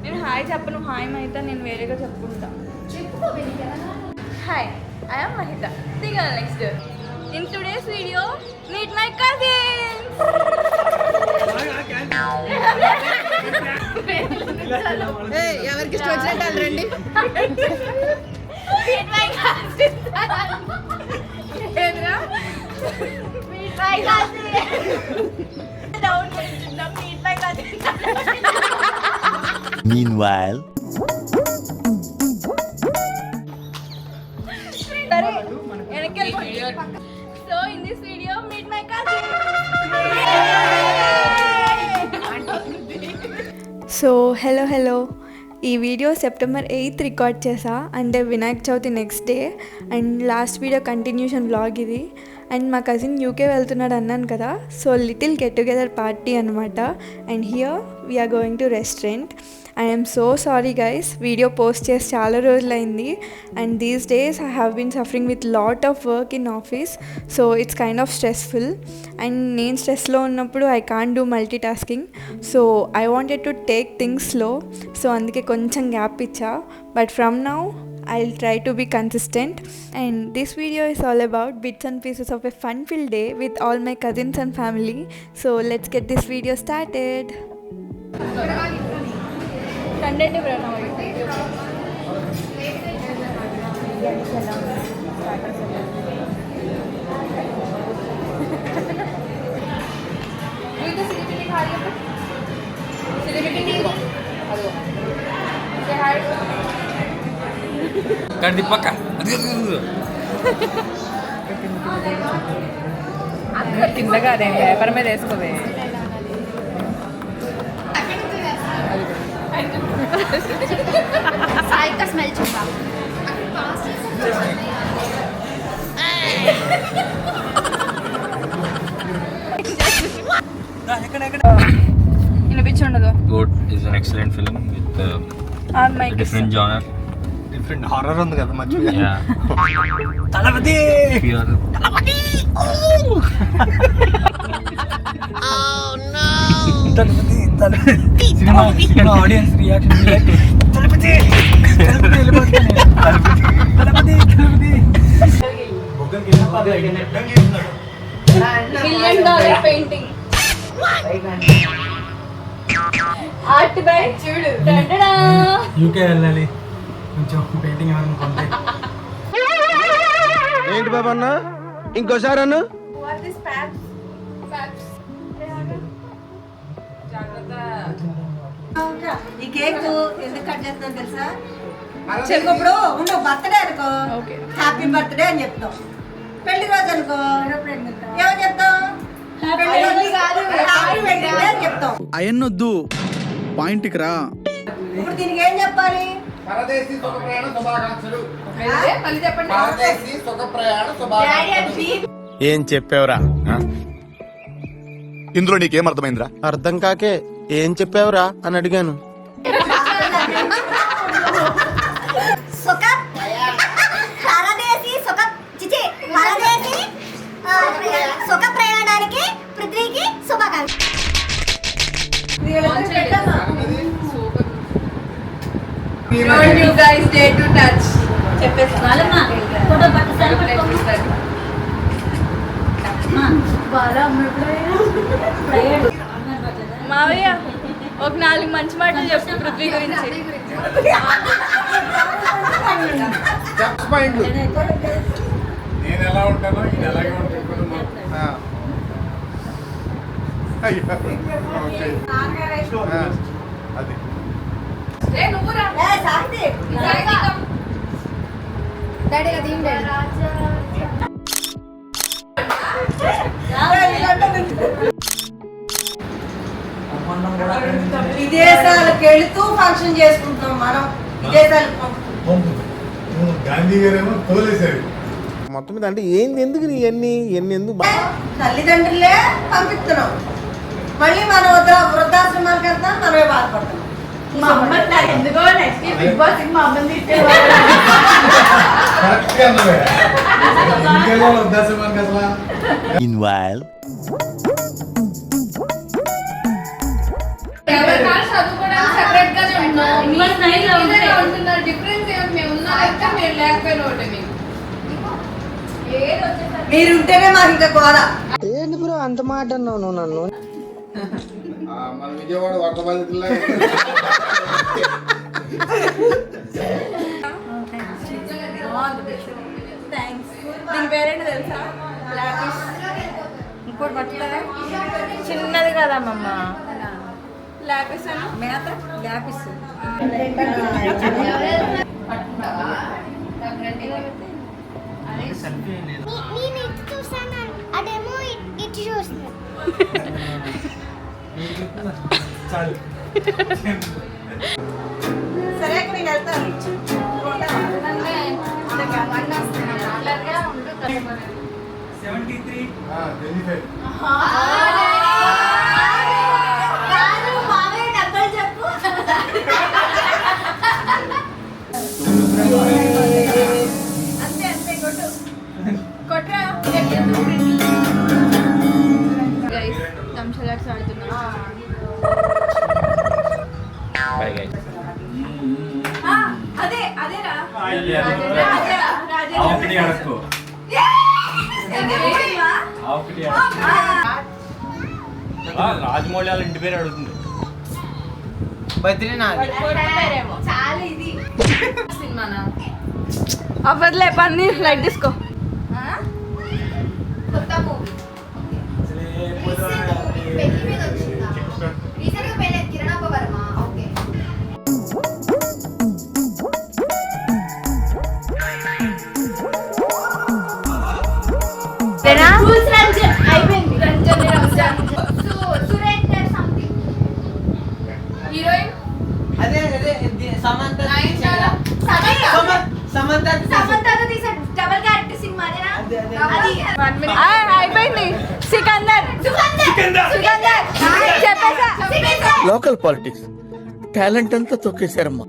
నేను హాయ్ చెప్పను, హాయ్ మహిత నేను వేరేగా చెప్పుకుంటా. Hi, I am Mahitha, the girl next door. In today's video meet my cousins. ఎవరికి ఇష్టం వచ్చినట్టు రండి. Meet my cousins. ఏంద్రా మీట్ మై కజిన్స్. డౌన్ చేస్తున్నా meet my cousins. Meanwhile, so in this video meet my cousin. So hello ఈ video September 8th record చేసా, అంటే Vinayaka Chavithi next day. And last video continuation vlog ఇది. And మా cousin UK వెళ్తున్నాడు అన్నాను కదా, so little get together party అనమాట. And here we're going to restaurant. I'm so sorry guys, video post చేసి చాలా రోజులైంది. And these days I have been suffering with lot of work in office, so it's kind of stressful. And నేను స్ట్రెస్లో ఉన్నప్పుడు I can't do multi tasking, so I wanted to take things slow. So అందుకే కొంచెం gap ఇచ్చా. But from now I'll try to be consistent. And this video is all about bits and pieces of a fun-filled day with all my cousins and family. So let's get this video started. Content bro. kan di paka కింద కాదే paper మీద వేసుకోవే. సాయిక smell చూపా. వినిపించుండదు. Goat is an excellent film with different genre. Different horror ఉంది కదా మంచిగా. Thalapathy cinema audience reaction Thalapathy $1 million painting. Art by చూడు. యూకే వెళ్ళాలి కొంచెం పెయింటింగ్ ఏమైనా కొంటే. ఏంటి బాబా అన్న ఇంకోసారి అన్న వాట్ దిస్ ప్యాప్స్ ఈ కేక్ ఎందుకు కట్ చేస్తున్నావు తెలుసా? చెప్పప్పుడు ఉండు, బర్త్డే అనుకో హ్యాపీ బర్త్డే అని చెప్తాం. పెళ్లి రోజు అనుకో ఏమని చెప్తాం? పెళ్లి రోజు కాదు, హ్యాపీ వెడ్డింగ్ డే అని చెప్తాం. అయన్నొద్దు, పాయింట్కి రా. ఇప్పుడు దీనికి ఏం చెప్పాలి? పరదేశీ సుఖ ప్రయాణ శుభాకాంక్షలు. మళ్ళీ చెప్పండి. పరదేశీ సుఖ ప్రయాణ శుభాకాంక్షలు. ఏం చెప్పావురా? ఇందులో నీకేం అర్థమైందిరా? అర్థం కాకే ఏం చెప్పావురా అని అడిగాను. సుఖ పరదేశీ సుఖ చిచి పరదేశీ సుఖ ప్రయాణానికి పృథ్వీకి శుభాకాంక్షలు. Don't you guys dare to touch. చెప్పేసి ఫోటో పట్టుసారి మావయ్య ఒక 4 మంచి మాటలు చెప్పు పృథ్వీ గురించి. స్టెప్స్ పాయింట్లు. నేను ఎలా ఉంటానో ఇది అలాగే ఉంటాను. అది విదేశాలకు వెళుతూ ఫంక్షన్ చేసుకుంటాం మనం. విదేశాలకు గాంధీ గారేమో తోలేశారు మొత్తం మీద. అంటే ఏంది, ఎందుకు ఇవన్నీ ఎందుకు? తల్లిదండ్రులే పంపిస్తున్నాం, మళ్ళీ మన వృద్ధాశ్రమాలకు వెళ్తాం, మనమే బాధపడతాం. ఎందుకో నెక్స్ట్ బిగ్ బాస్ సినిమా అమ్మని తీసుకెళ్ళి Meanwhile, చదువుకోవడానికి సెపరేట్ గానే ఉన్నాం. ఉంటున్నారు. డిఫరెన్స్ ఏమిటి? మేము ఉన్నారంటే మీరు లేకపోయిన ఒకటి మీకు మీరు ఉంటేనే మాకు ఇంకా గోడ. ఏంటి బ్రో అంత మాట అన్నావు నువ్వు నన్ను? మన విజయవాడ వరద బాధితుల్లో దీని పేరేంటి తెలుసా? లాపిస్. ఇంకోటి పట్టలేదా? చిన్నది కదా మమ్మ. లాపిస్ అని మేత గ్యాపిస్. నేను ఇటు చూసాను, అదేమో ఇటు చూస్తున్నాను. చాలు. సరే అక్కడ నేను వెళ్తాను. 73. కొట్రా గైస్ తంషలాట్స్ ఆడుతున్నాం. Bye guys. అదే అదేరా ఆవుకిడి అడక్కు. ఆవుకిడి రాజమౌళి వాళ్ళ ఇంటి పేరు అడుగుతుంది. చాలా ఇది సినిమానా? అవ్వదులే పని లైట్ తీసుకో. కొత్త మూవీ పెళ్లి మీద వచ్చిందా? రీసెంట్గా పెళ్లి కిరణ్ అబ్బవర్మ. ఓకే. రూల్స్ రంజన్ అయిపోయింది. రంజన్ సురేందర్ సంథింగ్. హీరోయిన్ అదే సమంత సమంతతో తీసాడు డబుల్ క్యారెక్టర్ సినిమా అదేనా? అది అయిపోయింది. సికందర్ చెప్పేసా. లోకల్ పాలిటిక్స్ టాలెంట్ అంతా తొక్కేశారమ్మా.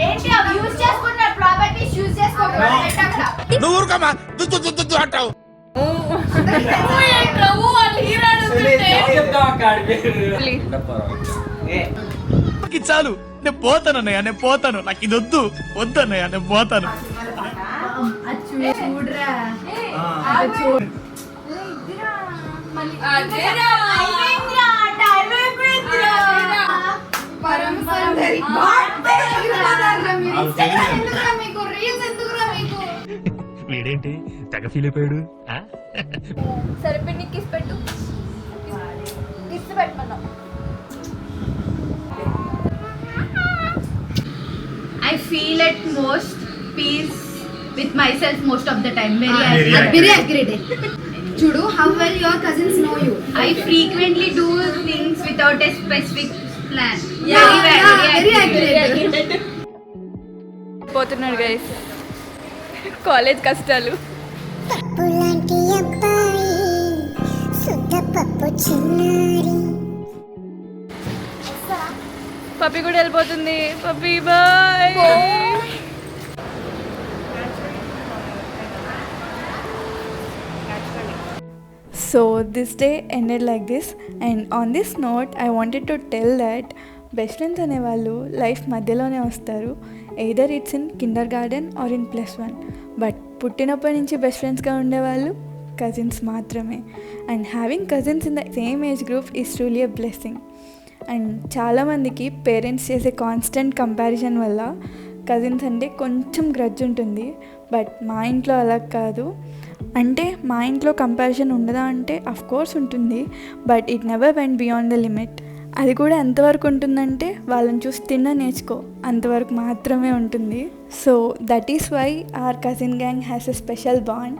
ఏంటి అవి యూజ్ చేసుకున్నారు, ప్రాపర్టీస్ యూజ్ చేసుకోవాలి. నువ్వు ఊరుకోమా, దుద్దు దుద్దు దుద్దు అంటావు. చాలు, నేను పోతాను అన్నయ్య, నేను పోతాను, నాకు ఇది వద్దు వద్దన్నయ్య, నేను పోతాను. చూడరా వీడేంటి తెగ ఫీల్ అయిపోయాడు. సరిపోయి నీకు కిస్ పెట్టు. Kiss పెట్టమన్నావు. I feel at most peace with myself most of the time. Very accurate. చూడు, how well your cousins know you. I frequently do things without a specific plan. Very accurate. పోతున్నాడు guys college కష్టాలు. పప్పులాంటి అబ్బాయి సుద్ద పప్పు చిన్నారి. పప్పి కూడా వెళ్ళిపోతుంది. పప్పి bye. So this day ended like this, and on this note I wanted to tell that best friends అనేవాళ్ళు life మధ్యలోనే వస్తారు. Either it's in kindergarten or in +1. But పుట్టినప్పటి నుంచి బెస్ట్ ఫ్రెండ్స్గా ఉండేవాళ్ళు కజిన్స్ మాత్రమే. And having cousins in the same age group is truly a blessing. And చాలామందికి parents చేసే కాన్స్టెంట్ కంపారిజన్ వల్ల కజిన్స్ అంటే కొంచెం గ్రడ్జ్ ఉంటుంది. బట్ మా ఇంట్లో అలా కాదు. అంటే మా ఇంట్లో కంపారిజన్ ఉండదా అంటే అఫ్కోర్స్ ఉంటుంది, but it never went beyond the limit. అది కూడా ఎంతవరకు ఉంటుందంటే వాళ్ళని చూసి తిన్న నేర్చుకో అంతవరకు మాత్రమే ఉంటుంది. So that is why our cousin gang has a special bond.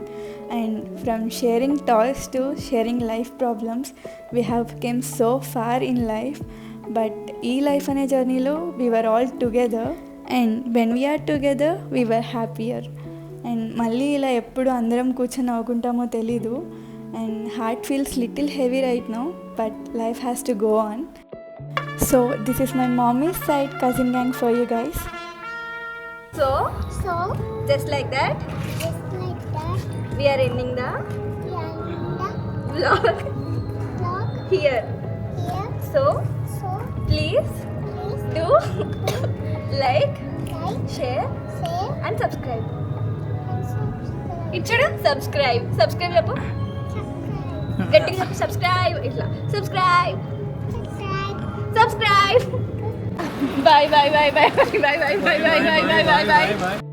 And from sharing toys to sharing life problems we have came so far in life. But ఈ లైఫ్ అనే జర్నీలో we were all together, and when we're together we were happier. And మళ్ళీ ఇలా ఎప్పుడు అందరం కూర్చొని నవ్వుకుంటామో తెలీదు. And heart feels little heavy right now, but life has to go on. So this is my mommy's side cousin gang for you guys. So So just like that just like that, we are ending the we are in the vlog vlog here. here. So So please please do like share and subscribe. ఇచ్చాడు subscribe చెప్పు గట్టిగా చెప్పు. Subscribe ఇట్లా subscribe. Bye bye bye bye bye bye bye bye bye bye bye bye.